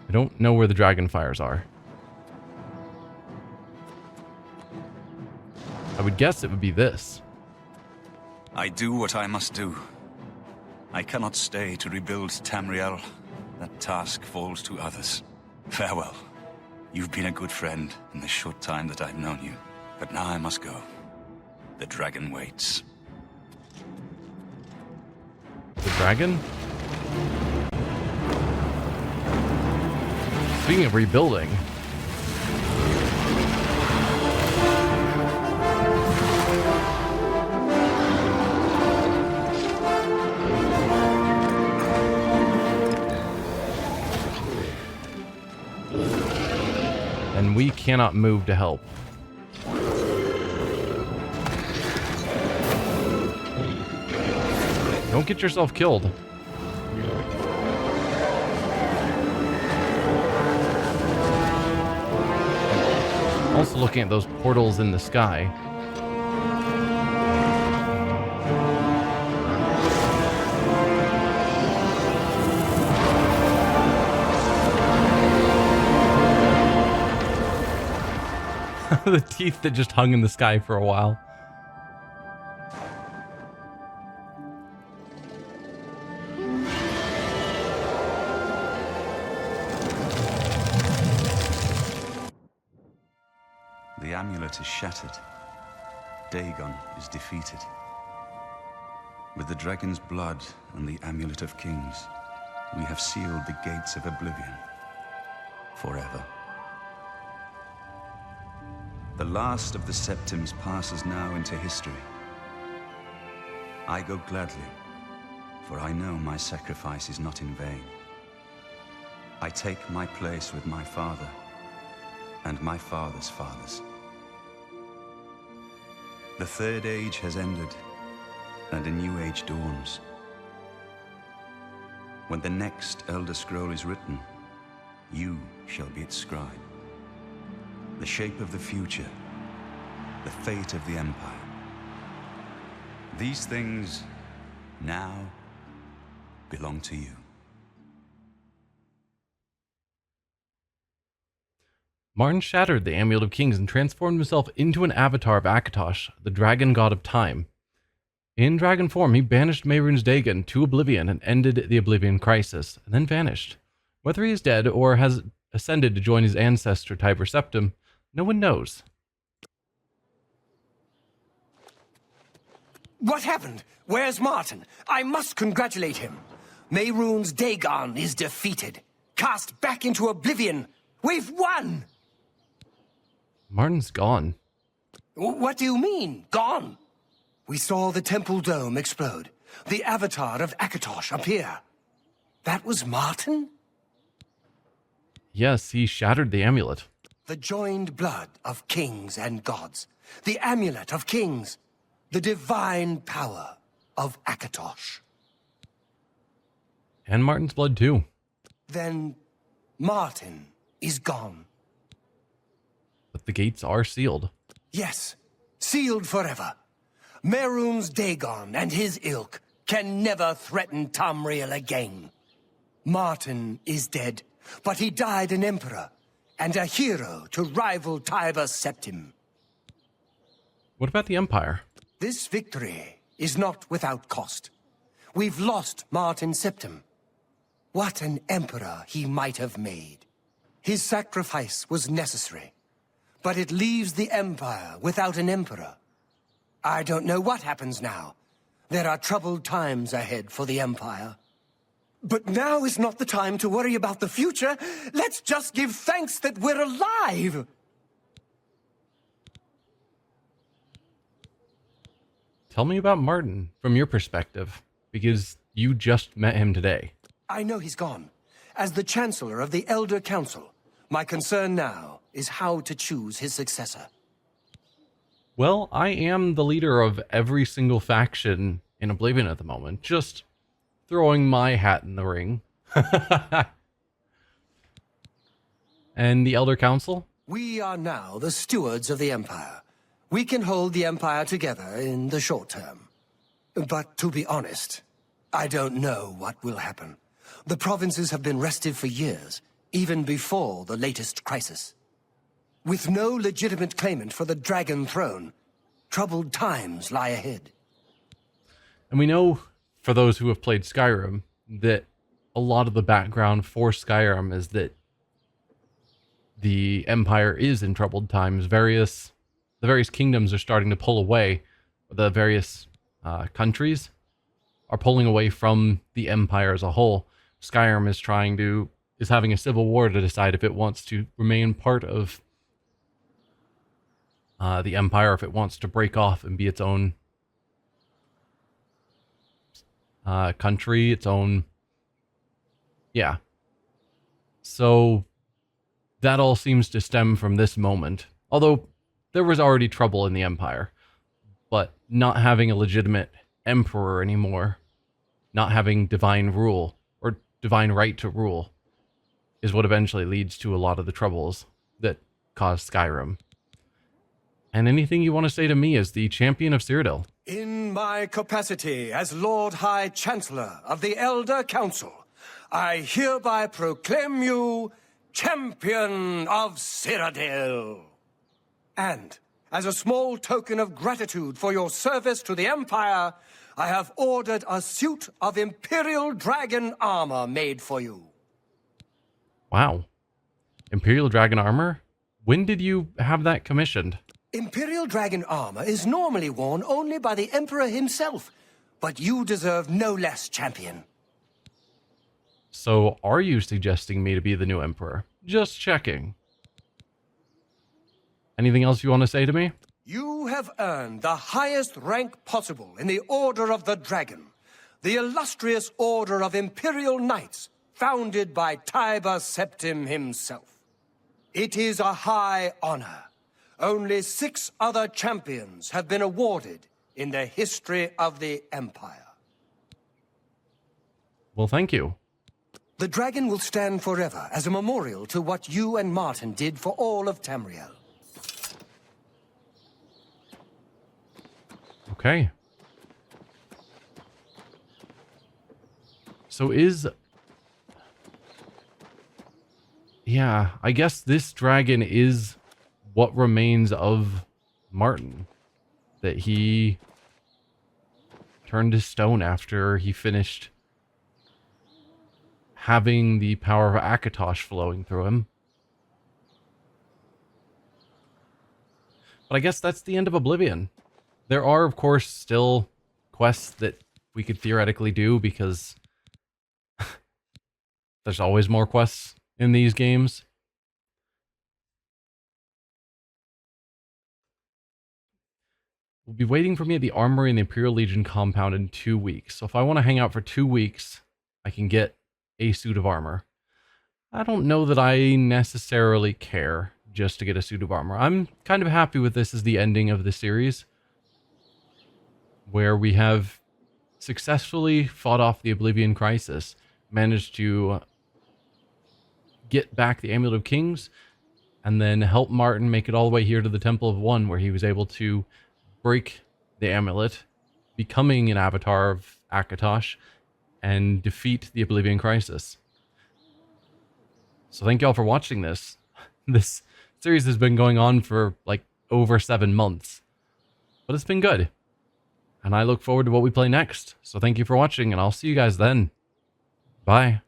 I don't know where the Dragonfires are. I would guess it would be this. I do what I must do. I cannot stay to rebuild Tamriel. That task falls to others. Farewell. You've been a good friend in the short time that I've known you. But now I must go. The dragon waits. The dragon? Speaking of rebuilding... and we cannot move to help. Don't get yourself killed. Also looking at those portals in the sky. The teeth that just hung in the sky for a while. The amulet is shattered. Dagon is defeated. With the dragon's blood and the Amulet of Kings, we have sealed the gates of Oblivion forever. The last of the Septims passes now into history. I go gladly, for I know my sacrifice is not in vain. I take my place with my father and my father's fathers. The Third Age has ended, and a new age dawns. When the next Elder Scroll is written, you shall be its scribe. The shape of the future, the fate of the Empire. These things now belong to you. Martin shattered the Amulet of Kings and transformed himself into an avatar of Akatosh, the dragon god of time. In dragon form, he banished Mehrunes Dagon to Oblivion and ended the Oblivion Crisis, and then vanished. Whether he is dead or has ascended to join his ancestor Tiber Septim, no one knows. What happened? Where's Martin? I must congratulate him. Mehrunes Dagon is defeated. Cast back into Oblivion. We've won! Martin's gone. What do you mean, gone? We saw the temple dome explode. The avatar of Akatosh appear. That was Martin? Yes, he shattered the amulet. The joined blood of kings and gods. The amulet of kings. The divine power of Akatosh. And Martin's blood, too. Then Martin is gone. But the gates are sealed. Yes, sealed forever. Mehrunes Dagon and his ilk can never threaten Tamriel again. Martin is dead, but he died an emperor and a hero to rival Tiber Septim. What about the Empire? This victory is not without cost. We've lost Martin Septim. What an emperor he might have made. His sacrifice was necessary, but it leaves the Empire without an emperor. I don't know what happens now. There are troubled times ahead for the Empire. But now is not the time to worry about the future. Let's just give thanks that we're alive! Tell me about Martin, from your perspective, because you just met him today. I know he's gone. As the Chancellor of the Elder Council, my concern now is how to choose his successor. Well, I am the leader of every single faction in Oblivion at the moment, just throwing my hat in the ring. And the Elder Council? We are now the stewards of the Empire. We can hold the Empire together in the short term. But to be honest, I don't know what will happen. The provinces have been restive for years, even before the latest crisis. With no legitimate claimant for the Dragon Throne, troubled times lie ahead. And we know, for those who have played Skyrim, that a lot of the background for Skyrim is that the Empire is in troubled times. The various kingdoms are starting to pull away. The various countries are pulling away from the Empire as a whole. Skyrim is having a civil war to decide if it wants to remain part of the Empire, if it wants to break off and be its own country, its own... Yeah. So that all seems to stem from this moment. Although there was already trouble in the Empire. But not having a legitimate emperor anymore, not having divine rule, or divine right to rule, is what eventually leads to a lot of the troubles that caused Skyrim. And anything you want to say to me as the champion of Cyrodiil? In my capacity as Lord High Chancellor of the Elder Council, I hereby proclaim you Champion of Cyrodiil. And, as a small token of gratitude for your service to the Empire, I have ordered a suit of Imperial Dragon armor made for you. Wow. Imperial Dragon armor? When did you have that commissioned? Imperial Dragon armor is normally worn only by the Emperor himself, but you deserve no less, champion. So, are you suggesting me to be the new Emperor? Just checking. Anything else you want to say to me? You have earned the highest rank possible in the Order of the Dragon, the illustrious Order of Imperial Knights, founded by Tiber Septim himself. It is a high honor. Only 6 other champions have been awarded in the history of the Empire. Well, thank you. The dragon will stand forever as a memorial to what you and Martin did for all of Tamriel. Okay. So yeah, I guess this dragon is what remains of Martin. That he turned to stone after he finished having the power of Akatosh flowing through him. But I guess that's the end of Oblivion. There are, of course, still quests that we could theoretically do because there's always more quests in these games. Will be waiting for me at the Armory in the Imperial Legion compound in 2 weeks. So if I want to hang out for 2 weeks, I can get a suit of armor. I don't know that I necessarily care just to get a suit of armor. I'm kind of happy with this as the ending of the series, where we have successfully fought off the Oblivion Crisis, managed to get back the Amulet of Kings, and then help Martin make it all the way here to the Temple of One, where he was able to break the amulet, becoming an avatar of Akatosh, and defeat the Oblivion Crisis. So thank y'all for watching this. This series has been going on for like over 7 months, but it's been good. And I look forward to what we play next. So thank you for watching, and I'll see you guys then. Bye.